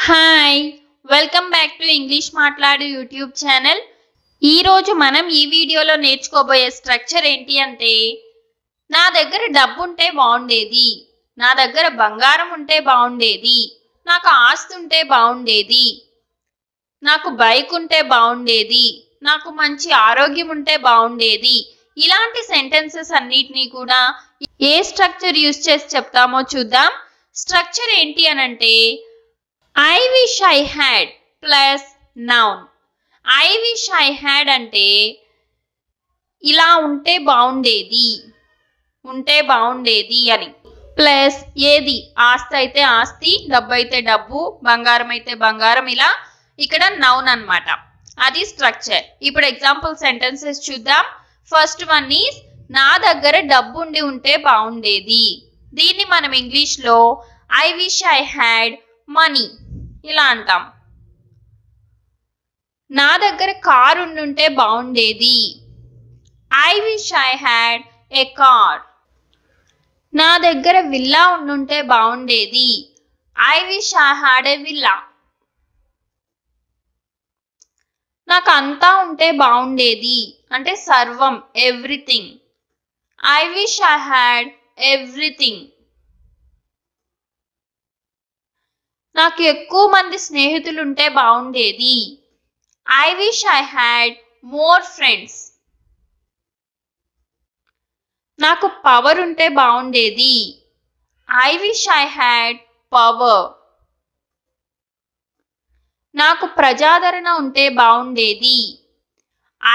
Hi welcome back to English మాట్లాడు YouTube channel. ఈరోజు మనం ఈ వీడియోలో నేర్చుకోబోయే స్ట్రక్చర్ ఏంటి అంటే, నా దగ్గర డబ్బు ఉంటే బాగుండేది, నా దగ్గర బంగారం ఉంటే బాగుండేది, నాకు ఆస్తి ఉంటే బాగుండేది, నాకు బైక్ ఉంటే బాగుండేది, నాకు మంచి ఆరోగ్యం ఉంటే బాగుండేది. ఇలాంటి సెంటెన్సెస్ అన్నిటినీ కూడా ఏ స్ట్రక్చర్ యూజ్ చేసి చెప్తామో చూద్దాం. స్ట్రక్చర్ ఏంటి అనంటే I wish I had plus noun. I wish I had అంటే ఇలా ఉంటే బాగుండేది అని. ప్లస్ ఏది, ఆస్తి అయితే ఆస్తి, డబ్బు అయితే డబ్బు, బంగారం అయితే బంగారం, ఇలా ఇక్కడ నౌన్ అన్నమాట. అది స్ట్రక్చర్. ఇప్పుడు ఎగ్జాంపుల్ సెంటెన్సెస్ చూద్దాం. ఫస్ట్ వన్ ఈజ్ నా దగ్గర డబ్బు ఉంటే బాగుండేది. దీన్ని మనం ఇంగ్లీష్లో I wish I had money ఇలా అంటాం. నా దగ్గర కార్ ఉంటే బాగుండేది. I wish I had a car. నా దగ్గర విల్లా ఉంటే బాగుండేది. I wish I had a villa. నాకు అంతా ఉంటే బాగుండేది అంటే సర్వం, everything. I wish I had everything. నాకు ఎక్కువ మంది స్నేహితులు ఉంటే బాగుండేది. I wish I had more friends. నాకు పవర్ ఉంటే బాగుండేది. I wish I had power. నాకు ప్రజాదరణ ఉంటే బాగుండేది.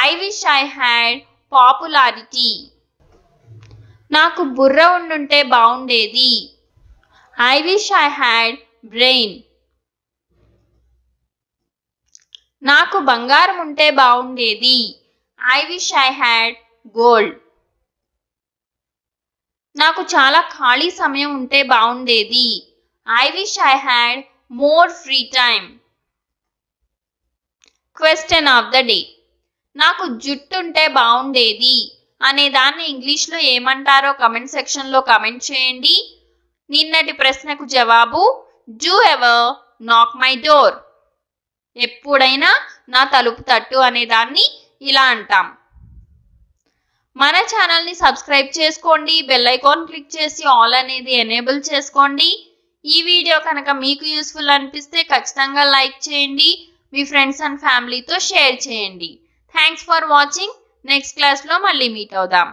I wish I had popularity. నాకు బుర్ర ఉంటే బాగుండేది. I wish I had brain. నాకు బంగారం ఉంటే బాగుండేది. I wish I had gold. నాకు చాలా ఖాళీ సమయం ఉంటే బాగుండేది. I wish I had more free time. Question of the day. నాకు జుట్టు ఉంటే బాగుండేది అనే దాన్ని ఇంగ్లీష్లో ఏమంటారో కమెంట్ సెక్షన్లో కమెంట్ చేయండి. నిన్నటి ప్రశ్నకు జవాబు do ever knock my door. ఎప్పుడైనా నా తలుపు తట్టు అనే దాన్ని ఇలా అంటాం. మన ఛానల్ని సబ్స్క్రైబ్ చేసుకోండి, బెల్ ఐకాన్ క్లిక్ చేసి ఆల్ అనేది ఎనేబుల్ చేసుకోండి. ఈ వీడియో కనుక మీకు యూస్ఫుల్ అనిపిస్తే ఖచ్చితంగా లైక్ చేయండి, మీ ఫ్రెండ్స్ అండ్ ఫ్యామిలీతో షేర్ చేయండి. Thanks for watching. నెక్స్ట్ క్లాస్లో మళ్ళీ మీట్ అవుదాం.